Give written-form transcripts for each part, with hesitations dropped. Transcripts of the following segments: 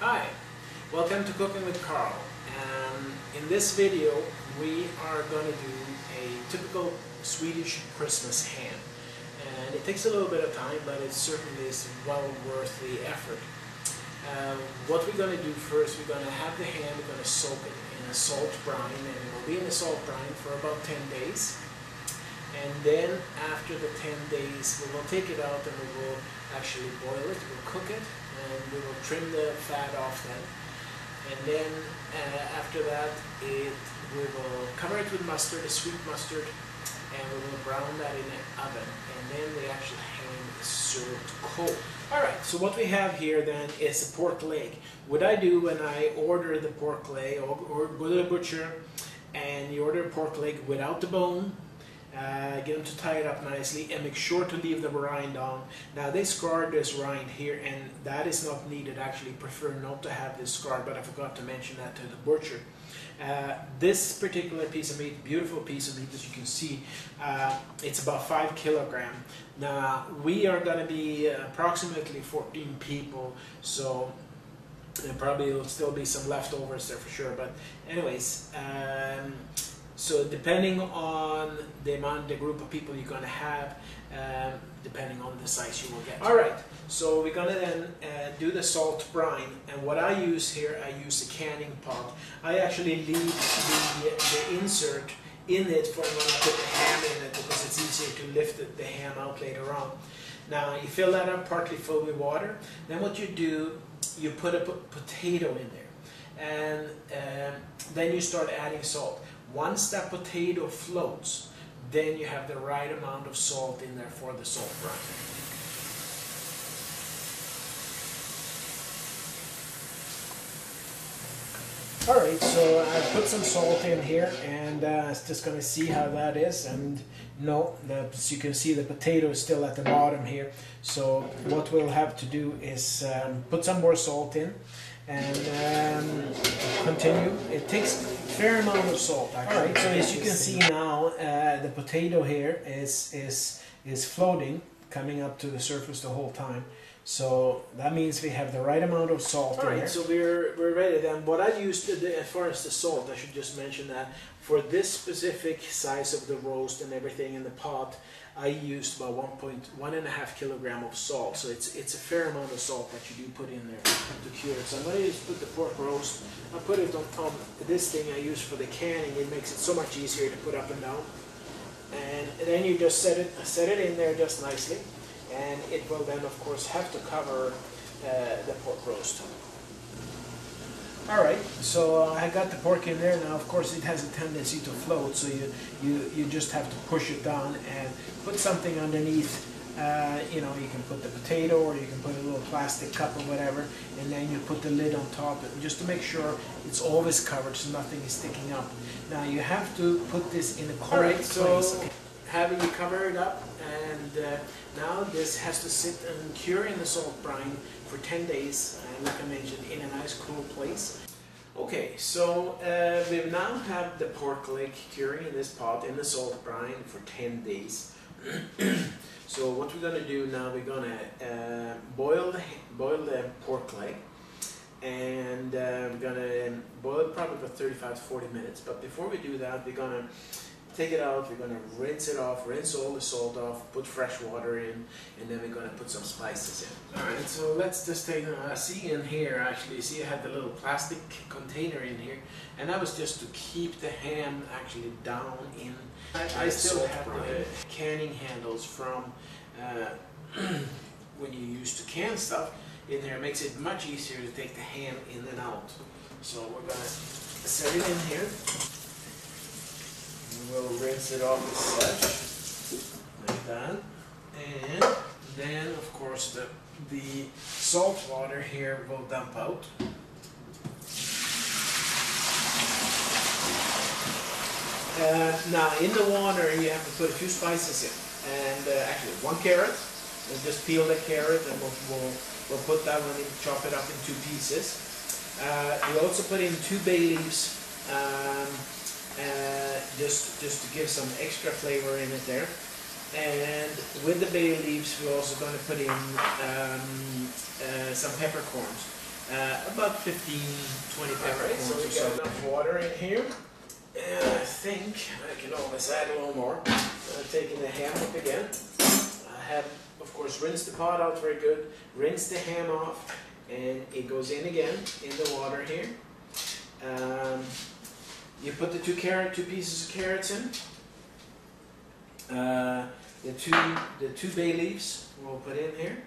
Hi, welcome to Cooking with Carl. In this video we are going to do a typical Swedish Christmas ham, and it takes a little bit of time, but it certainly is well worth the effort. What we're going to do first, we're going to have the ham, we're going to soak it in a salt brine, and it will be in a salt brine for about 10 days. And then after the 10 days we will take it out and we will actually boil it, we'll cook it, and we will trim the fat off then. And then after that we will cover it with mustard, a sweet mustard, and we will brown that in an oven. And then the actual ham is served cold. Alright, so what we have here then is a pork leg. What I do when I order the pork leg, or go to the butcher and you order a pork leg without the bone, get them to tie it up nicely and make sure to leave the rind on. Now they scarred this rind here, and that is not needed. I actually prefer not to have this scarred, but I forgot to mention that to the butcher. This particular piece of meat, beautiful piece of meat, as you can see, it's about 5 kilograms. Now we are going to be approximately 14 people, so there probably will still be some leftovers there for sure, but anyways, so depending on the group of people you're going to have, depending on the size you will get. Alright, so we're going to then do the salt brine, and what I use here, I use a canning pot. I actually leave the insert in it for when I put the ham in it, because it's easier to lift the ham out later on. Now you fill that up partly full with water, then what you do, you put a potato in there, and then you start adding salt. Once that potato floats, then you have the right amount of salt in there for the salt brine. Alright, so I put some salt in here, and just going to see how that is. And no, as you can see, the potato is still at the bottom here. So what we'll have to do is put some more salt in and continue. It takes a fair amount of salt actually. Alright, so as you can see now, the potato here is floating, coming up to the surface the whole time. So that means we have the right amount of salt in here. So we're ready then. What I used as far as the salt, I should just mention that for this specific size of the roast and everything in the pot, I used about 1.5 kilograms of salt. So it's a fair amount of salt that you do put in there to cure it. So I'm going to just put the pork roast. I put it on this thing I use for the canning. It makes it so much easier to put up and down. And then you just set it in there just nicely. And it will then, of course, have to cover the pork roast. Alright, so I got the pork in there. Now, of course, it has a tendency to float, so you just have to push it down and put something underneath. You know, you can put the potato, or you can put a little plastic cup or whatever, and then you put the lid on top, just to make sure it's always covered so nothing is sticking up. Now, you have to put this in a correct place. So having you cover it up, and now this has to sit and cure in the salt brine for 10 days, like I mentioned, in a nice cool place. Okay, so we now have the pork leg curing in this pot in the salt brine for 10 days. So what we're going to do now, we're going to boil the pork leg, and we're going to boil it probably for 35 to 40 minutes. But before we do that, we're going to take it out, we're going to rinse it off, rinse all the salt off, put fresh water in, and then we're going to put some spices in. Alright, so let's just take, see in here actually, see I had the little plastic container in here, and that was just to keep the ham actually down in. I still have the canning handles from when you used to can stuff in there. It makes it much easier to take the ham in and out. So we're going to set it in here. We'll rinse it off as such, like that, and then of course the salt water here will dump out. Now in the water you have to put a few spices in, and actually 1 carrot. We'll just peel the carrot, and we'll put that one in, chop it up in 2 pieces. We'll also put in 2 bay leaves. Just to give some extra flavor in it there. And with the bay leaves, we're also going to put in some peppercorns. About 15-20 peppercorns. So we got enough water in here. And I think I can always add a little more. Taking the ham up again. I have, of course, rinsed the pot out very good. Rinse the ham off, and it goes in again in the water here. You put the two pieces of carrots in. The two bay leaves we'll put in here,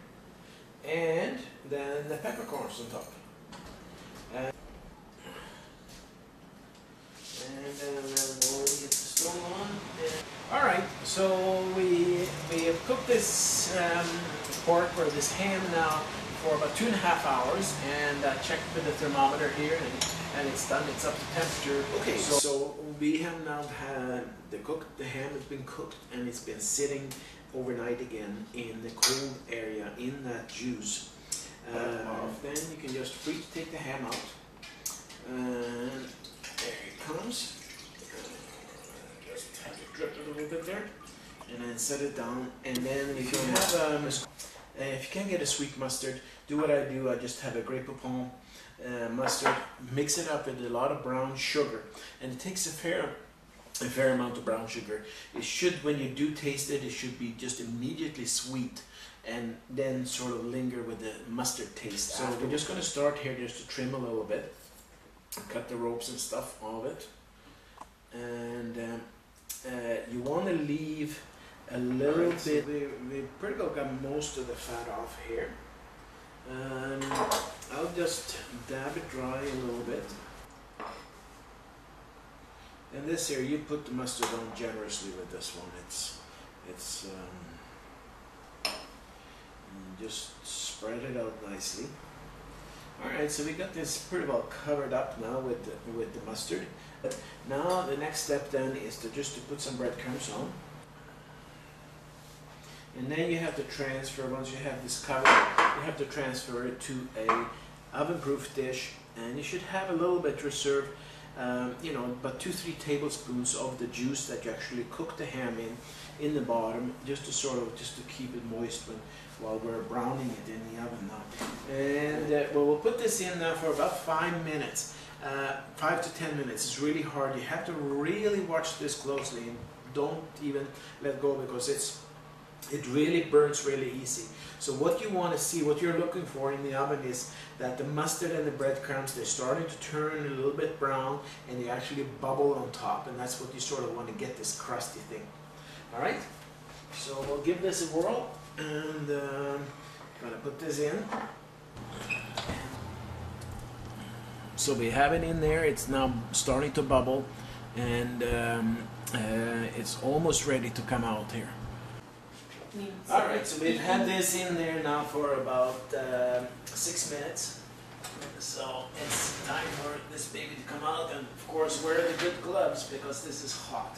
and then the peppercorns on top. And then we'll get the stove on. All right, so we have cooked this pork or this ham now for about 2.5 hours, and checked with the thermometer here, and it's done. It's up to temperature. Okay, so we have now had the ham has been cooked, and it's been sitting overnight again in the cold area in that juice. Then you can just take the ham out, and there it comes. Just have to drip a little bit there, and then set it down. And then if you have if you can't get a sweet mustard, do what I do. I just have a Grey Poupon mustard, mix it up with a lot of brown sugar, and it takes a fair amount of brown sugar. It should, when you do taste it, it should be just immediately sweet, and then sort of linger with the mustard taste. So we're just going to start here just to trim a little bit, cut the ropes and stuff of it, and you want to leave a little bit. So we pretty well got most of the fat off here. I'll just dab it dry a little bit. And this here, you put the mustard on generously with this one. Just spread it out nicely. All right, so we got this pretty well covered up now with the mustard. But now the next step then is to put some breadcrumbs on. And then you have to transfer, once you have this covered, you have to transfer it to a oven-proof dish, and you should have a little bit reserved, you know, about 2-3 tablespoons of the juice that you actually cook the ham in the bottom, just to keep it moist while we're browning it in the oven now. And well, we'll put this in now for about 5 minutes, 5 to 10 minutes. It's really hard. You have to really watch this closely, and don't even let go, because it really burns really easy. So what you want to see, what you're looking for in the oven, is that the mustard and the breadcrumbs, they're starting to turn a little bit brown, and they actually bubble on top, and that's what you sort of want to get, this crusty thing. All right, so we'll give this a whirl, and I'm gonna put this in. So we have it in there. It's now starting to bubble, and it's almost ready to come out here. Alright, so we've had this in there now for about 6 minutes. So it's time for this baby to come out, and of course wear the good gloves because this is hot.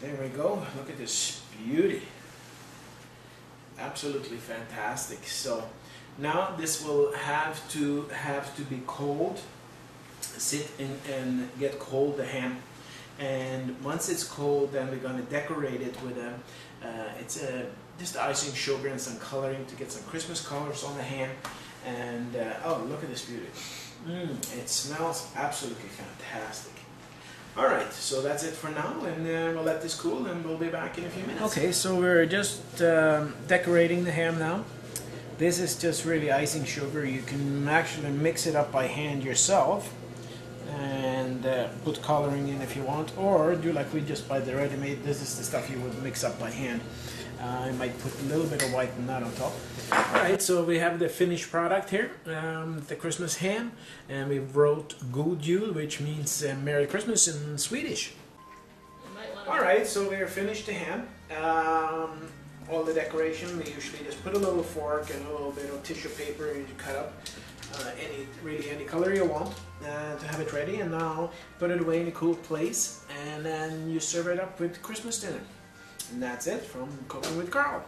There we go. Look at this beauty. Absolutely fantastic. So now this will have to be cold. Sit and get cold, the ham. And once it's cold, then we're going to decorate it with just icing sugar and some coloring to get some Christmas colors on the ham. And oh, look at this beauty. It smells absolutely fantastic. All right, so that's it for now, and we'll let this cool, and we'll be back in a few minutes. Okay, so we're just decorating the ham now. This is just really icing sugar. You can actually mix it up by hand yourself, and put coloring in if you want, or do like we just buy the ready-made. This is the stuff you would mix up by hand. I might put a little bit of white and that on top. Alright, so we have the finished product here, the Christmas ham, and we wrote God Jul, which means Merry Christmas in Swedish. Alright, so we're finished the ham. All the decoration, we usually just put a little fork and a little bit of tissue paper, and you cut up any color you want to have it ready, and now put it away in a cool place, and then you serve it up with Christmas dinner. And that's it from Cooking with Carl.